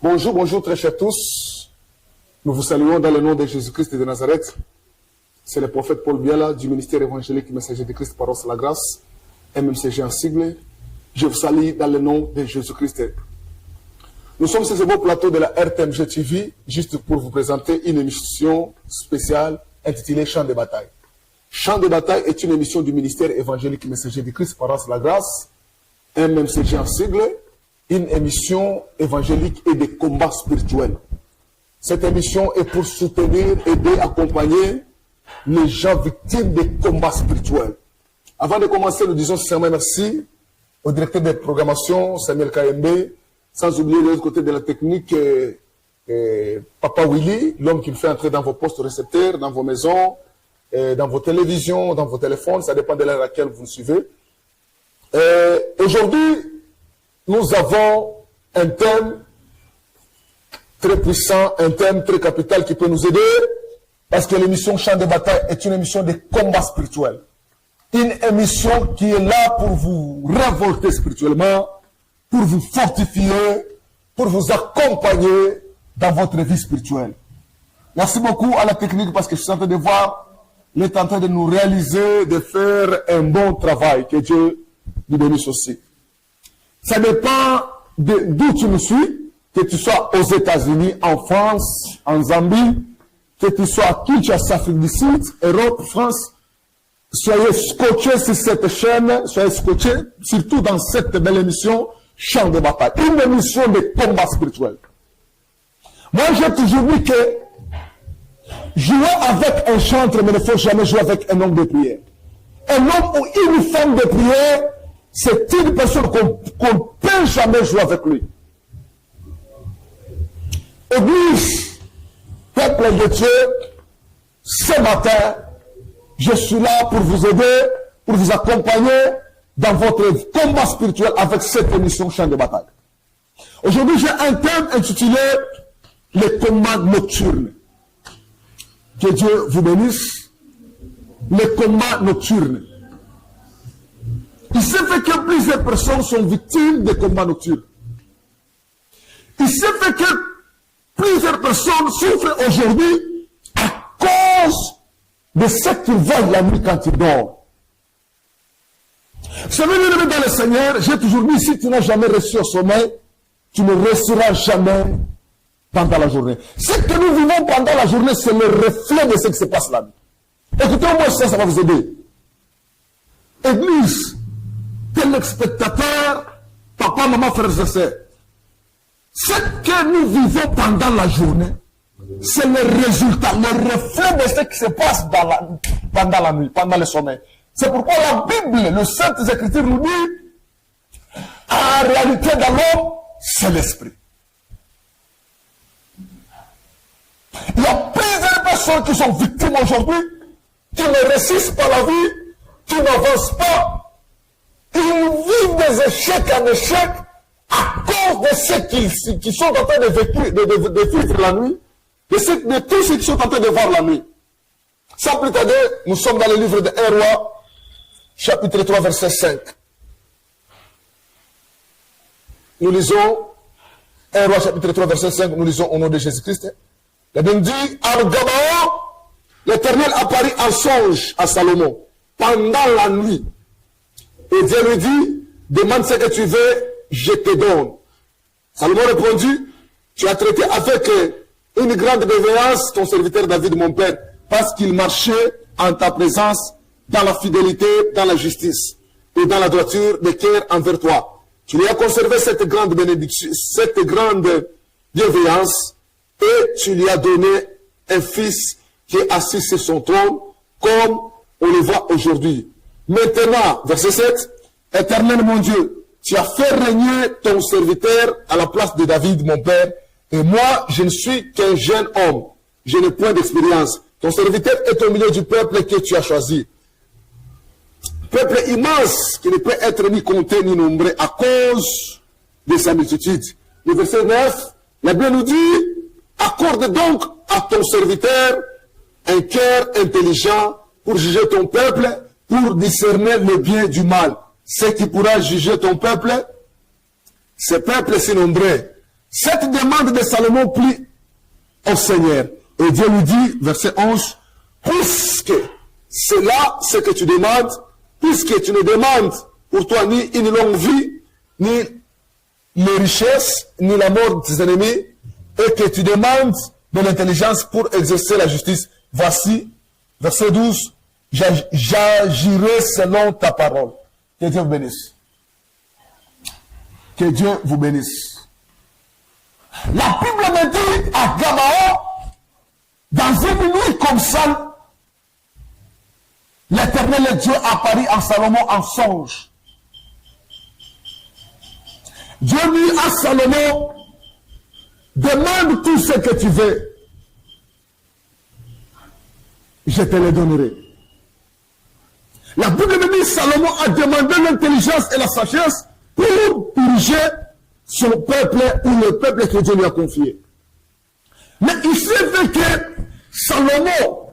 Bonjour, bonjour très chers tous. Nous vous saluons dans le nom de Jésus-Christ de Nazareth. C'est le prophète Paul Biala du ministère évangélique Messager de Christ Paroisse La Grâce, MMCG en sigle. Je vous salue dans le nom de Jésus-Christ. Nous sommes sur ce beau plateau de la RTMG TV, juste pour vous présenter une émission spéciale intitulée Chant de bataille. Chant de bataille est une émission du ministère évangélique Messager de Christ Paroisse La Grâce, MMCG en sigle, une émission évangélique et de combat spirituel. Cette émission est pour soutenir, aider, accompagner les gens victimes des combats spirituels. Avant de commencer, nous disons sincèrement merci au directeur de programmation, Samuel KMB, sans oublier de l'autre côté de la technique, Papa Willy, l'homme qui le fait entrer dans vos postes récepteurs, dans vos maisons, dans vos télévisions, dans vos téléphones, ça dépend de l'heure à laquelle vous nous suivez. Aujourd'hui, nous avons un thème très puissant, un thème très capital qui peut nous aider, parce que l'émission Chant de bataille est une émission de combat spirituel. Une émission qui est là pour vous révolter spirituellement, pour vous fortifier, pour vous accompagner dans votre vie spirituelle. Merci beaucoup à la technique parce que je suis en train de voir, il est en train de nous réaliser, de faire un bon travail. Que Dieu nous bénisse aussi. Ça dépend d'où tu nous suis, que tu sois aux États-Unis, en France, en Zambie, que tu sois à Kinshasa, Afrique du Sud, Europe, France. Soyez scotchés sur cette chaîne, soyez scotchés, surtout dans cette belle émission, Chant de bataille. Une émission de combat spirituel. Moi, j'ai toujours dit que jouer avec un chantre, mais il ne faut jamais jouer avec un homme de prière. Un homme ou une femme de prière, c'est une personne qu'on ne peut jamais jouer avec lui. Église, peuple de Dieu, ce matin, je suis là pour vous aider, pour vous accompagner dans votre combat spirituel avec cette émission Chant de bataille. Aujourd'hui, j'ai un thème intitulé les combats nocturnes. Que Dieu vous bénisse. Les combats nocturnes. Il s'est fait que plusieurs personnes sont victimes des combats nocturnes. Il s'est fait que plusieurs personnes souffrent aujourd'hui à cause de ce qu'ils voient la nuit quand ils dorment. Vous savez, dans le Seigneur, j'ai toujours dit, si tu n'as jamais reçu au sommeil, tu ne reçois jamais pendant la journée. Ce que nous vivons pendant la journée, c'est le reflet de ce qui se passe la nuit. Écoutez-moi, ça va vous aider. Église, téléspectateurs, papa, maman, frères et sœurs, ce que nous vivons pendant la journée, c'est le résultat, le reflet de ce qui se passe pendant la nuit, pendant le sommeil. C'est pourquoi la Bible, le Saintes Écritures nous dit, en réalité dans l'homme, c'est l'esprit. Il y a plusieurs personnes qui sont victimes aujourd'hui, qui ne réussissent pas la vie, qui n'avancent pas. Ils vivent des échecs en échecs à cause de ce qu'ils sont en train de vivre la nuit, de tout ce qu'ils sont en train de voir la nuit. Sans plus tarder, nous sommes dans le livre de 1 Roi, chapitre 3, verset 5. Nous lisons 1 Roi, chapitre 3, verset 5, nous lisons au nom de Jésus-Christ. La Bible dit, en Gabaon, l'Éternel apparut en songe à Salomon pendant la nuit. Et Dieu lui dit, demande ce que tu veux, je te donne. Salomon répondit, tu as traité avec une grande révérence ton serviteur David, mon père, parce qu'il marchait en ta présence dans la fidélité, dans la justice et dans la droiture de cœur envers toi. Tu lui as conservé cette grande bénédiction, cette grande bienveillance, et tu lui as donné un fils qui est assis sur son trône, comme on le voit aujourd'hui. Maintenant, verset 7, Éternel mon Dieu, tu as fait régner ton serviteur à la place de David, mon père, et moi, je ne suis qu'un jeune homme. Je n'ai point d'expérience. Ton serviteur est au milieu du peuple que tu as choisi. Peuple immense qui ne peut être ni compté ni nombré à cause de sa multitude. Le verset 9, la Bible nous dit, accorde donc à ton serviteur un cœur intelligent pour juger ton peuple, pour discerner le bien du mal. Ce qui pourra juger ton peuple, ce peuple si nombreux. Cette demande de Salomon plut au Seigneur. Et Dieu lui dit, verset 11, puisque c'est là ce que tu demandes, puisque tu ne demandes pour toi ni une longue vie, ni les richesses, ni la mort de tes ennemis, et que tu demandes de l'intelligence pour exercer la justice. Voici, verset 12, j'agirai selon ta parole. Que Dieu vous bénisse. Que Dieu vous bénisse. La Bible me dit à Gabaon, dans une nuit comme ça, l'Éternel Dieu apparut en Salomon en songe. Dieu dit à Salomon, demande tout ce que tu veux. Je te le donnerai. La Bible me dit, Salomon a demandé l'intelligence et la sagesse pour diriger son peuple ou le peuple que Dieu lui a confié. Mais il s'est fait que Salomon,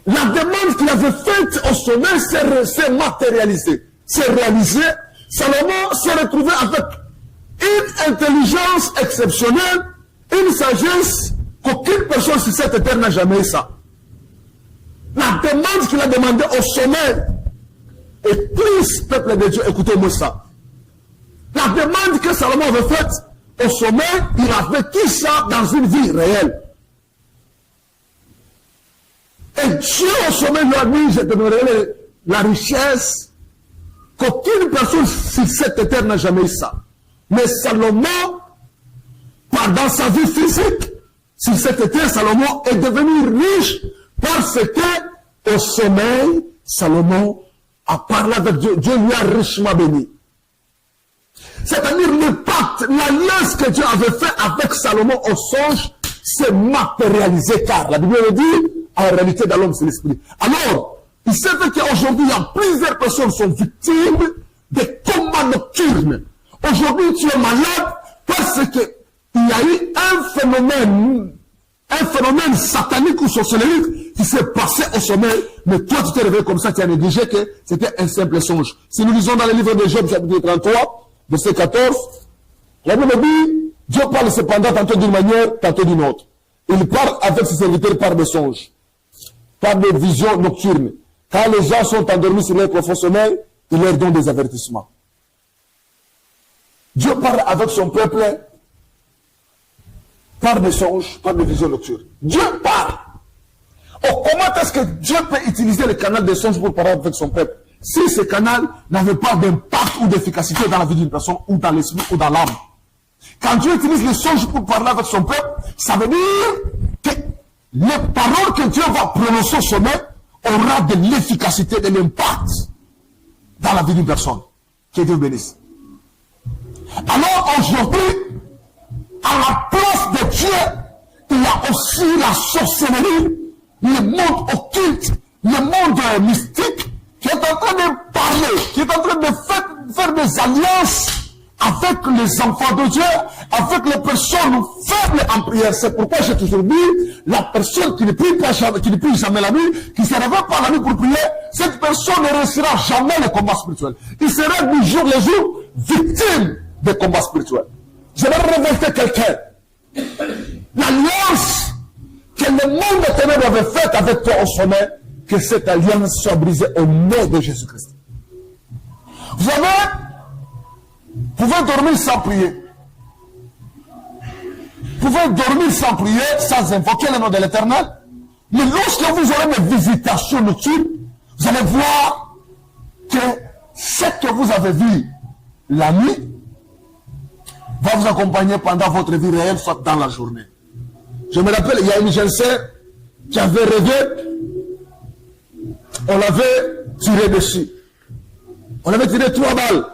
la demande qu'il avait faite au sommet s'est matérialisée, s'est réalisée. Salomon s'est retrouvé avec une intelligence exceptionnelle, une sagesse qu'aucune personne sur cette terre n'a jamais eu ça. La demande qu'il a demandée au sommet, et plus, peuple de Dieu, écoutez-moi ça. La demande que Salomon avait faite au sommet, il a vécu ça dans une vie réelle. Et Dieu au sommet lui a dit, je te donnerai la richesse qu'aucune personne sur cette terre n'a jamais eu ça. Mais Salomon, pendant sa vie physique, sur cette terre, Salomon est devenu riche parce que au sommeil, Salomon a parlé avec Dieu. Dieu lui a richement béni. C'est-à-dire le pacte, l'alliance que Dieu avait fait avec Salomon au songe s'est matérialisé, car la Bible le dit, en réalité dans l'homme c'est l'esprit. Alors, il s'est fait qu'aujourd'hui, il y a plusieurs personnes qui sont victimes de combats nocturnes. Aujourd'hui, tu es malade parce qu'il y a eu un phénomène satanique ou sorcellerie qui s'est passé au sommeil, mais toi tu t'es réveillé comme ça, tu as négligé que c'était un simple songe. Si nous lisons dans le livre de Job, chapitre 33, verset 14, la Bible dit, Dieu parle cependant tantôt d'une manière, tantôt d'une autre. Il parle avec ses serviteurs par des songes, par des visions nocturnes. Quand les gens sont endormis sur leur profond sommeil, il leur donne des avertissements. Dieu parle avec son peuple par des songes, par des visions nocturnes. Dieu parle. Oh, comment est-ce que Dieu peut utiliser le canal des songes pour parler avec son peuple si ce canal n'avait pas d'impact ou d'efficacité dans la vie d'une personne, ou dans l'esprit, ou dans l'âme? Quand Dieu utilise les songes pour parler avec son peuple, ça veut dire que les paroles que Dieu va prononcer au sommet aura de l'efficacité, de l'impact dans la vie d'une personne. Que Dieu bénisse. Alors aujourd'hui, à la place de Dieu, il y a aussi la sorcellerie, le monde occulte, le monde mystique, qui est en train de parler, qui est en train de faire des alliances avec les enfants de Dieu, avec les personnes faibles en prière. C'est pourquoi j'ai toujours dit, la personne qui ne prie pas jamais, qui ne prie jamais la nuit, qui ne se réveille pas la nuit pour prier, cette personne ne réussira jamais le combat spirituel. Il sera du jour le jour victime des combats spirituels. Je vais révolter quelqu'un. L'alliance que le monde de ténèbres avait faite avec toi au sommet, que cette alliance soit brisée au nom de Jésus-Christ. Vous pouvez dormir sans prier. Vous pouvez dormir sans prier, sans invoquer le nom de l'Éternel. Mais lorsque vous aurez une visitation nocturne, vous allez voir que ce que vous avez vu la nuit va vous accompagner pendant votre vie réelle, soit dans la journée. Je me rappelle, il y a une jeune sœur qui avait rêvé, on l'avait tiré dessus. On avait tiré 3 balles.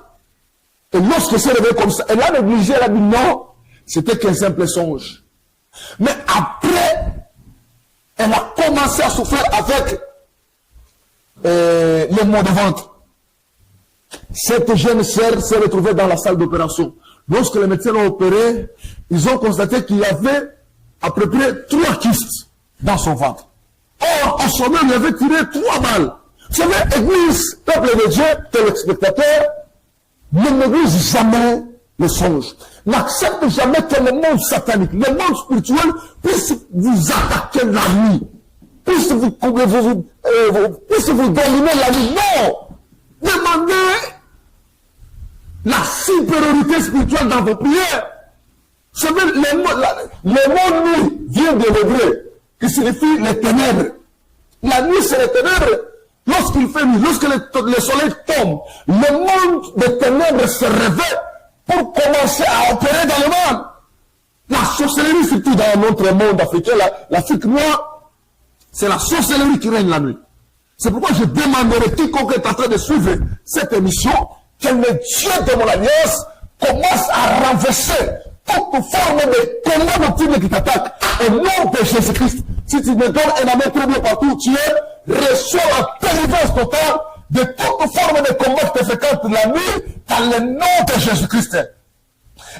Et lorsque c'est réveillé comme ça, elle a négligé, elle a dit non, c'était qu'un simple songe. Mais après, elle a commencé à souffrir avec le maux de ventre. Cette jeune sœur s'est retrouvée dans la salle d'opération. Lorsque les médecins l'ont opéré, ils ont constaté qu'il y avait à peu près 3 kystes dans son ventre. Or, au sommet, il avait tiré 3 balles. Vous savez, Église, peuple de Dieu, téléspectateurs, ne néglige jamais le songe. N'accepte jamais que le monde satanique, le monde spirituel puisse vous attaquer la nuit, puisse vous dominer la nuit. Non! Demandez la supériorité spirituelle dans vos prières. Vous savez, le mot nuit vient de l'hébreu, qui signifie les ténèbres. La nuit, c'est les ténèbres. Lorsqu'il fait nuit, lorsque le soleil tombe, le monde des ténèbres se réveille pour commencer à opérer dans le monde. La sorcellerie, surtout dans notre monde africain, l'Afrique noire, c'est la sorcellerie qui règne la nuit. C'est pourquoi je demanderai quiconque est en train de suivre cette émission, que le Dieu de mon alliance commence à renverser toute forme de combat nocturne qui t'attaque au nom de Jésus-Christ. Si tu me donnes un amour très bien partout où tu es, reçois la délivrance totale de toute forme de combat qui te fréquente la nuit dans le nom de Jésus-Christ.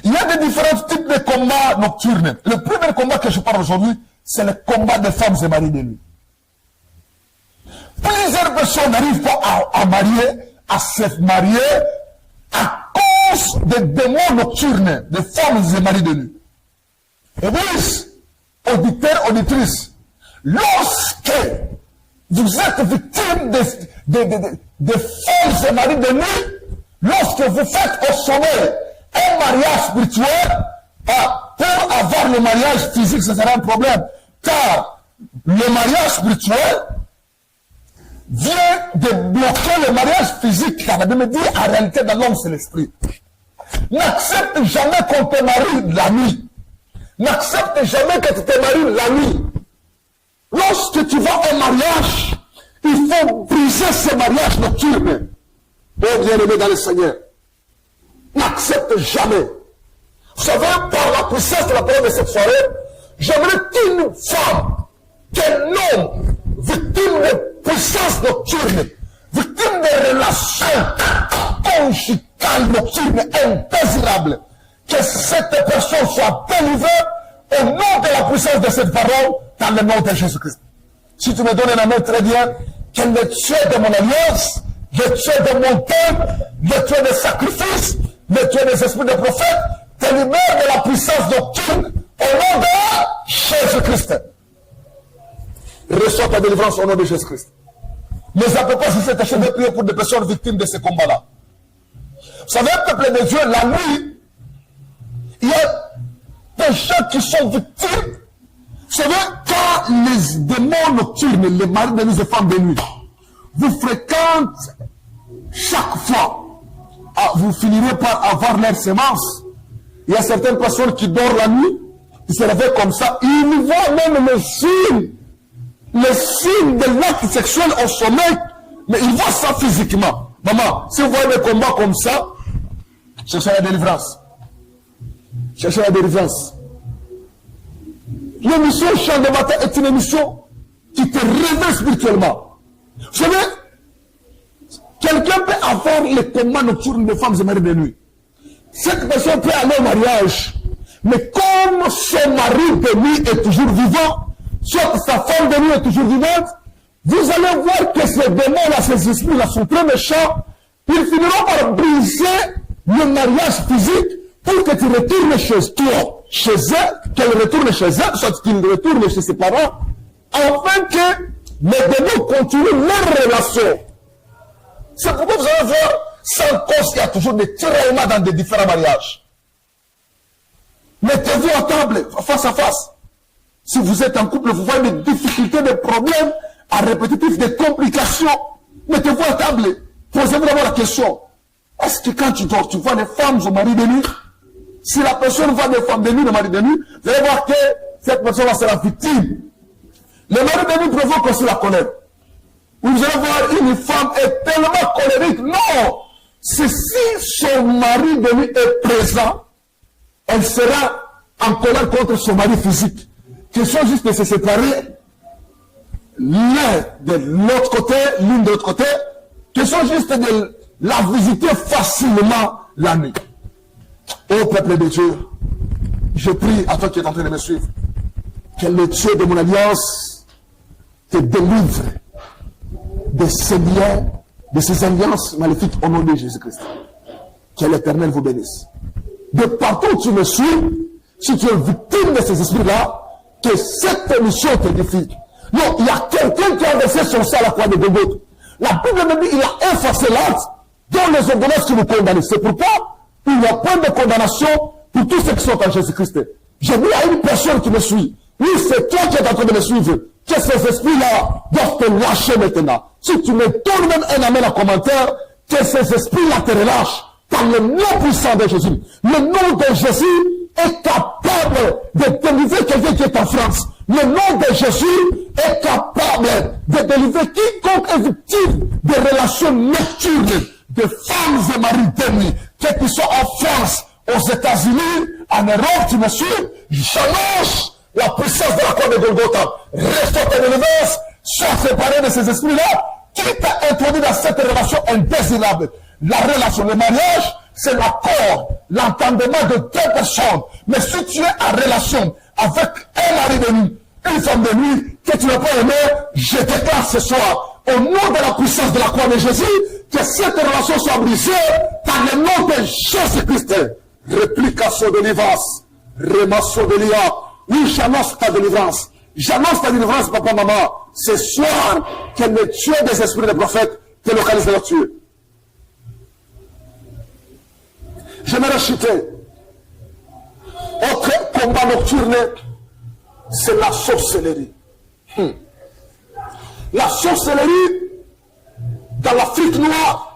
Il y a des différents types de combats nocturnes. Le premier combat que je parle aujourd'hui, c'est le combat des femmes et maris de nuit. Plusieurs personnes n'arrivent pas à se marier à cause des démons nocturnes, des femmes et maris de nuit. Église, auditeurs, auditrices, lorsque vous êtes victime de femmes et maris de nuit, lorsque vous faites au sommet un mariage spirituel, pour avoir le mariage physique, ce sera un problème. Car le mariage spirituel vient de bloquer le mariage physique. Car la Bible dit, en réalité, dans l'homme, c'est l'esprit. N'accepte jamais qu'on te marie la nuit. N'accepte jamais que tu te maries la nuit. Lorsque tu vas au mariage, il faut briser ce mariage nocturne. Oh bien-aimé dans le Seigneur, n'accepte jamais. Vous savez, par la puissance de la parole de cette soirée, j'aimerais qu'une femme, qu'un homme, victime de puissance nocturne, victime de relations conjugales nocturnes indésirables, que cette personne soit délivrée au nom de la puissance de cette parole dans le nom de Jésus-Christ. Si tu me donnes un amour très bien, que le Dieu de mon alliance, le Dieu de mon peuple, le Dieu des sacrifices, le Dieu des esprits des prophètes, te libère de la puissance nocturne au nom de Jésus-Christ. Reçois ta délivrance au nom de Jésus-Christ. Ne zappez pas sur cette chaîne de prière pour des personnes victimes de ce combat-là. Vous savez, peuple de Dieu, la nuit, il y a des gens qui sont victimes. Vous savez, quand les démons nocturnes, les maris de nuit et femmes de nuit, vous fréquentent chaque fois, vous finirez par avoir leur sémence. Il y a certaines personnes qui dorment la nuit, qui se réveillent comme ça, ils voient même les signes de l'acte sexuel au sommeil, mais ils voient ça physiquement. Maman, si vous voyez des combats comme ça, cherchez la délivrance. Cherchez la délivrance. L'émission Chant de matin est une émission qui te réveille spirituellement. Vous savez, quelqu'un peut avoir les combats nocturnes de femmes et maris de nuit. Cette personne peut aller au mariage, mais comme son mari de nuit est toujours vivant, soit sa femme de nuit est toujours vivante, vous allez voir que ces démons-là, ces esprits-là sont très méchants. Ils finiront par briser le mariage physique pour que tu retournes chez toi, chez elle, qu'elle retourne chez elle, soit qu'il retourne chez ses parents, afin que les démons continuent leur relation. C'est pourquoi vous allez voir, sans cause, il y a toujours des tiraillements dans des différents mariages. Mettez-vous à table, face à face. Si vous êtes en couple, vous voyez des difficultés, des problèmes à répétitif, des complications. Mettez-vous à table. Posez-vous d'abord la question. Est-ce que quand tu dors, tu vois les femmes au mari de nuit? Si la personne voit des femmes de nuit, le mari de nuit, vous allez voir que cette personne-là sera victime. Le mari de nuit provoque aussi la colère. Vous allez voir une femme est tellement colérique. Non! C'est si son mari de nuit est présent, elle sera en colère contre son mari physique. Question juste de se séparer, l'un de l'autre côté, l'une de l'autre côté. Question juste de la visiter facilement la nuit. Ô peuple de Dieu, je prie à toi qui es en train de me suivre, que le Dieu de mon alliance te délivre de ces liens, de ces alliances maléfiques au nom de Jésus-Christ. Que l'Éternel vous bénisse. De partout où tu me suis, si tu es victime de ces esprits-là, que cette émission t'édifie. Non, il y a quelqu'un qui a versé son sang à la croix de Golgotha. La Bible me dit il a effacé l'acte dans les ordonnances qui nous condamnent. C'est pourquoi il n'y a pas de condamnation pour tous ceux qui sont en Jésus-Christ. J'ai dit à une personne qui me suit, oui, c'est toi qui es en train de me suivre, que ces esprits-là doivent te lâcher maintenant. Si tu me donnes même un amen en commentaire, que ces esprits-là te relâchent par le nom puissant de Jésus. Le nom de Jésus est capable de délivrer quelqu'un qui est en France. Le nom de Jésus est capable de délivrer quiconque est victime de relations nocturnes, de femmes et maris d'ennemis, qu'ils soient en France, aux États-Unis, en Europe, tu me suis, j'annonce la puissance de la croix de Golgotha. Reste ton univers, sois séparé de ces esprits-là, qui t'a introduit dans cette relation indésirable. La relation, le mariage, c'est l'accord, l'entendement de deux personnes. Mais si tu es en relation avec un mari de nuit, une femme de nuit, que tu n'as pas aimé, je déclare ce soir, au nom de la puissance de la croix de Jésus, que cette relation soit brisée par le nom de Jésus-Christ. Réplication de délivrance, rémasso de l'IA. Oui, j'annonce ta délivrance. J'annonce ta délivrance, papa, maman. Ce soir, que le Dieu des esprits des prophètes te localise là-dessus. J'aimerais citer. Autre combat nocturne, c'est la sorcellerie. La sorcellerie, dans l'Afrique noire,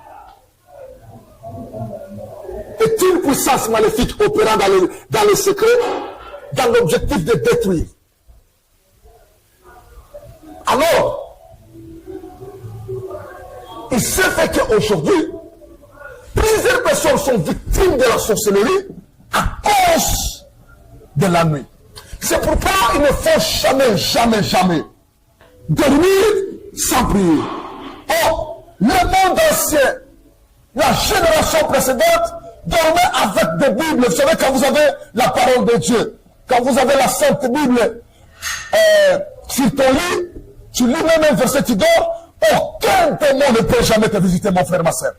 est une puissance maléfique opérant dans les secrets, dans l'objectif de détruire. Alors, il s'est fait qu'aujourd'hui, plusieurs personnes sont victimes de la sorcellerie à cause de la nuit. C'est pourquoi il ne faut jamais dormir sans prier. Or, le monde ancien, la génération précédente, dormait avec des Bibles. Vous savez, quand vous avez la parole de Dieu, quand vous avez la Sainte Bible sur ton lit, tu lis même un verset, tu dors, aucun démon ne peut jamais te visiter, mon frère, ma soeur.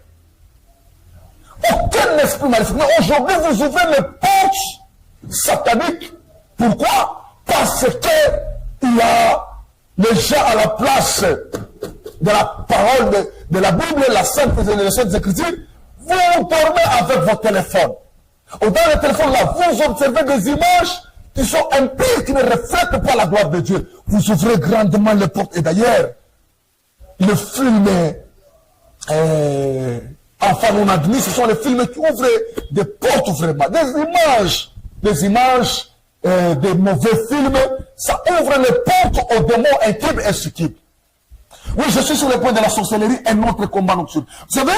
Aucun esprit maléfique. Mais aujourd'hui, vous ouvrez les portes sataniques. Pourquoi? Parce que il y a les gens à la place de la parole de la Bible, la Sainte Écriture. Vous dormez avec votre téléphone. Dans le téléphone là, vous observez des images qui sont impies, qui ne reflètent pas la gloire de Dieu. Vous ouvrez grandement les portes. Et d'ailleurs, le film Enfants non admis, ce sont les films qui ouvrent des portes vraiment. Des images des mauvais films, ça ouvre les portes aux démons intimes et subtils. Oui, je suis sur le point de la sorcellerie, un autre combat nocturne. Vous savez,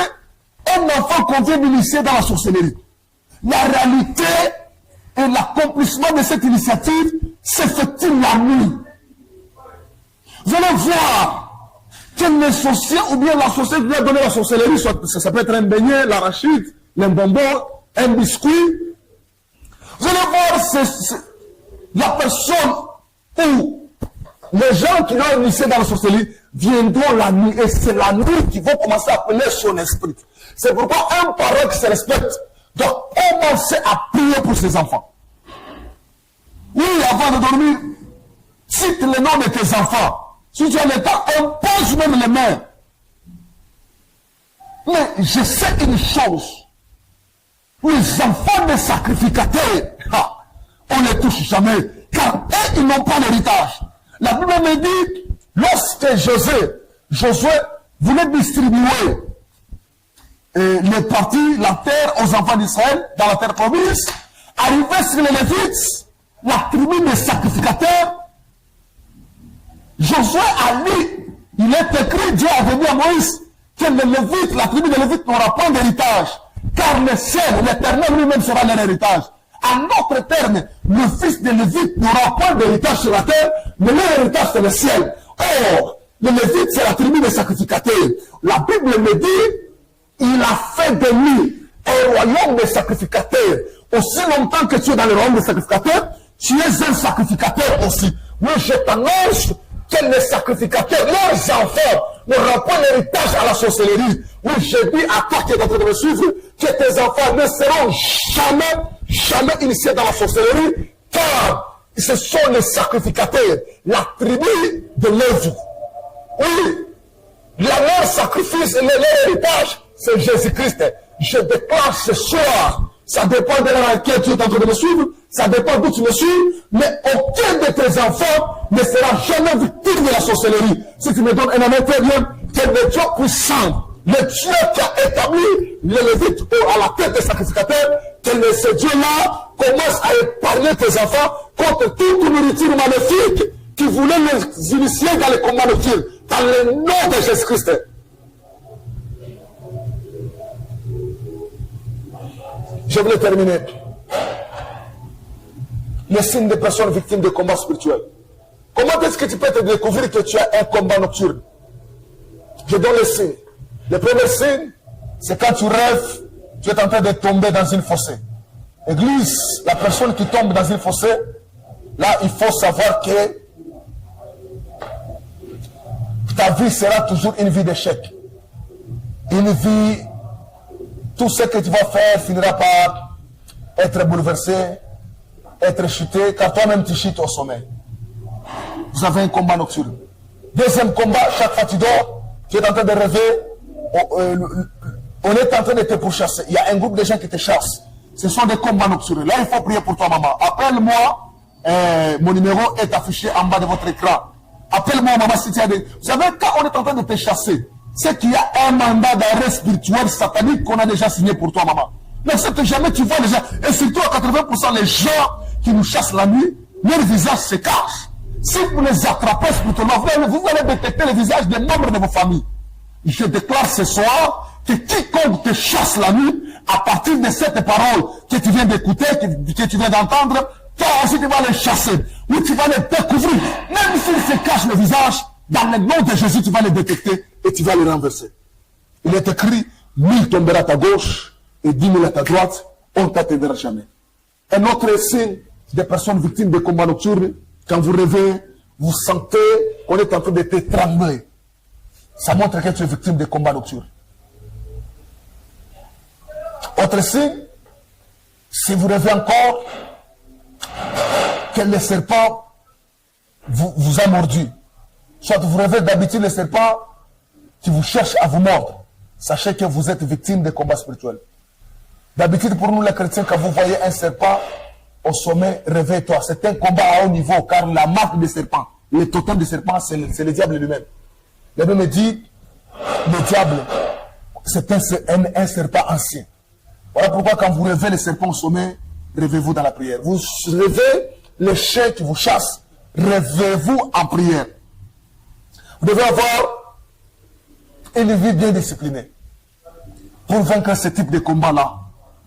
un enfant qu'on vient d'initier dans la sorcellerie, la réalité et l'accomplissement de cette initiative s'effectue la nuit. Vous allez voir que les sorciers ou bien la sorcière qui lui a donné la sorcellerie, ça peut être un beignet, l'arachide, un bonbon, un biscuit. Vous allez voir la personne ou les gens qui l'ont initié dans la sorcellerie viendront la nuit et c'est la nuit qu'ils vont commencer à appeler son esprit. C'est pourquoi un parent qui se respecte doit commencer à prier pour ses enfants. Oui, avant de dormir, cite le nom de tes enfants. Si tu as le temps, impose même les mains. Mais je sais une chose. Les enfants des sacrificateurs, on ne les touche jamais, car eux, ils n'ont pas l'héritage. La Bible me dit, lorsque Josué voulait distribuer les parties, la terre aux enfants d'Israël, dans la terre promise, arrivé sur les Lévites, la tribu des sacrificateurs, Josué a lu, il est écrit, Dieu a dit à Moïse, que les Lévites, la tribu des Lévites n'aura pas d'héritage, car le ciel, l'Éternel lui-même sera leur héritage. En d'autres termes, le fils de Lévite n'aura pas d'héritage sur la terre, mais leur héritage c'est le ciel. Or, le Lévite c'est la tribu des sacrificateurs. La Bible me dit, il a fait de lui un royaume des sacrificateurs. Aussi longtemps que tu es dans le royaume des sacrificateurs, tu es un sacrificateur aussi. Oui, je t'annonce que que les sacrificateurs, leurs enfants, n'auront pas l'héritage à la sorcellerie. Oui, je dis à toi qui es en train de me suivre, que tes enfants ne seront jamais initiés dans la sorcellerie, car ce sont les sacrificateurs, la tribu de Lévi. Oui, leur sacrifice et leur héritage, c'est Jésus-Christ. Je déclare ce soir, ça dépend de laquelle tu es en train de me suivre, ça dépend d'où tu me suis, mais aucun de tes enfants ne sera jamais victime de la sorcellerie. Si tu me donnes un amen très bien, que le Dieu puissant, le Dieu qui a établi les Lévites à la tête des sacrificateurs, que ce Dieu-là commence à épargner tes enfants contre toute nourriture maléfique qui voulait les initier dans les combats nocturnes, dans le nom de Jésus-Christ. Je voulais terminer. Les signes des personnes victimes de combats spirituels. Comment est-ce que tu peux te découvrir que tu as un combat nocturne? Je donne les signes. Le premier signe, c'est quand tu rêves, tu es en train de tomber dans une fossée. Église, la personne qui tombe dans une fossée, là, il faut savoir que ta vie sera toujours une vie d'échec. Une vie, tout ce que tu vas faire finira par être bouleversé, être chuté, car toi-même tu chutes au sommeil. Vous avez un combat nocturne. Deuxième combat, chaque fois que tu dors, tu es en train de rêver, on est en train de te pourchasser. Il y a un groupe de gens qui te chassent. Ce sont des combats nocturnes. Là, il faut prier pour toi, maman. Appelle-moi, mon numéro est affiché en bas de votre écran. Appelle-moi, maman, si tu as des... Vous savez, quand on est en train de te chasser, c'est qu'il y a un mandat d'arrêt spirituel satanique qu'on a déjà signé pour toi, maman. Mais c'est que jamais tu vois les gens, et surtout à 80% les gens qui nous chassent la nuit, leur visage se cache. Si vous les attrapez spirituellement, vous allez détecter le visage des membres de vos familles. Je déclare ce soir que quiconque te chasse la nuit, à partir de cette parole que tu viens d'écouter, que tu viens d'entendre, toi aussi tu vas les chasser. Ou tu vas les découvrir. Même s'ils se cachent le visage, dans le nom de Jésus, tu vas les détecter et tu vas les renverser. Il est écrit, 1000 tomberont à ta gauche et 10 000 à ta droite, on ne t'atteindra jamais. Un autre signe des personnes victimes de combats nocturnes, quand vous rêvez, vous sentez qu'on est en train de t'étrangler. Ça montre que tu es victime de combats nocturnes. Autre signe, si vous rêvez encore que le serpent vous a mordu, soit vous rêvez d'habitude le serpent qui vous cherche à vous mordre, sachez que vous êtes victime de combats spirituels. D'habitude, pour nous les chrétiens, quand vous voyez un serpent au sommet, réveille-toi. C'est un combat à haut niveau, car la marque des serpents, le totem des serpents, c'est le diable lui-même. La Bible me dit, le diable, c'est un serpent ancien. Voilà pourquoi quand vous rêvez le serpent au sommet, rêvez-vous dans la prière. Vous rêvez le chien qui vous chasse, rêvez-vous en prière. Vous devez avoir une vie bien disciplinée pour vaincre ce type de combat-là.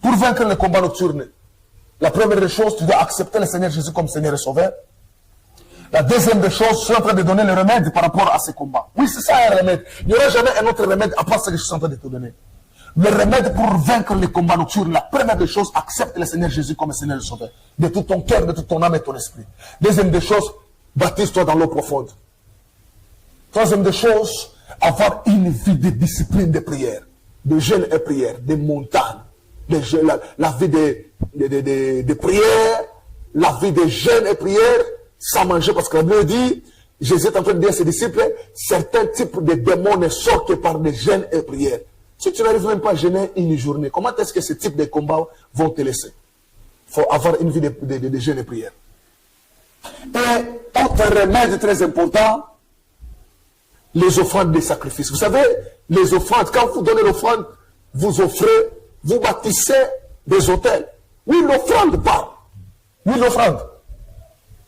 Pour vaincre le combat nocturne, la première des choses, tu dois accepter le Seigneur Jésus comme Seigneur et Sauveur. La deuxième des choses, je suis en train de donner le remède par rapport à ces combats. Oui, c'est ça un remède. Il n'y aura jamais un autre remède à part ce que je suis en train de te donner. Le remède pour vaincre les combats nocturnes, la première des choses, accepte le Seigneur Jésus comme Seigneur et Sauveur. De tout ton cœur, de toute ton âme et ton esprit. Deuxième des choses, baptise-toi dans l'eau profonde. Troisième des choses, avoir une vie de discipline de prière, de jeûne et prière, de montagne. La vie de prière, la vie de jeûne et prière, sans manger, parce que la Bible dit, Jésus est en train de dire à ses disciples, certains types de démons ne sortent que par des jeûnes et prières. Si tu n'arrives même pas à jeûner une journée, comment est-ce que ce type de combats vont te laisser? Il faut avoir une vie de jeûne et prière. Et autre remède très important, les offrandes des sacrifices. Vous savez, les offrandes, quand vous donnez l'offrande, vous offrez, vous bâtissez des autels. Oui, l'offrande parle. Oui, l'offrande.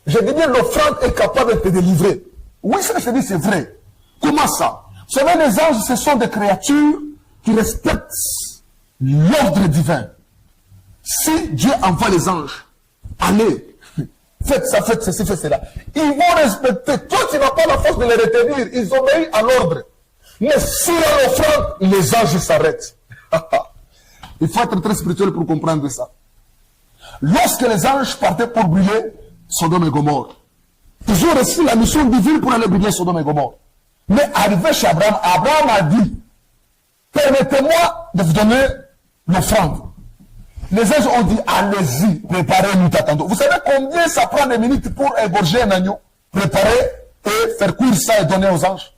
Je dis bien, l'offrande est capable de te délivrer. Oui, ce que je dis, c'est vrai. Comment ça? Vous savez, les anges, ce sont des créatures qui respectent l'ordre divin. Si Dieu envoie les anges, allez, faites ça, faites ceci, faites cela. Ils vont respecter. Toi, tu n'as pas la force de les retenir. Ils obéissent à l'ordre. Mais si l'offrande, les anges s'arrêtent. Il faut être très spirituel pour comprendre ça. Lorsque les anges partaient pour brûler Sodome et Gomorrhe, Ils ont reçu la mission divine pour aller brûler Sodome et Gomorrhe. Mais arrivé chez Abraham, Abraham a dit, permettez-moi de vous donner l'offrande. Les anges ont dit, allez-y, préparez, nous t'attendons. Vous savez combien ça prend de minutes pour égorger un agneau? Préparer et faire cuire ça et donner aux anges.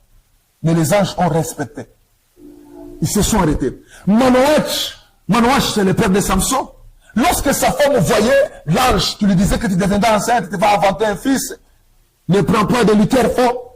Mais les anges ont respecté. Ils se sont arrêtés. Manoach, c'est le père de Samson. Lorsque sa femme voyait l'ange qui lui disait que tu deviendras enceinte, tu vas inventer un fils, ne prends pas de liqueur fort.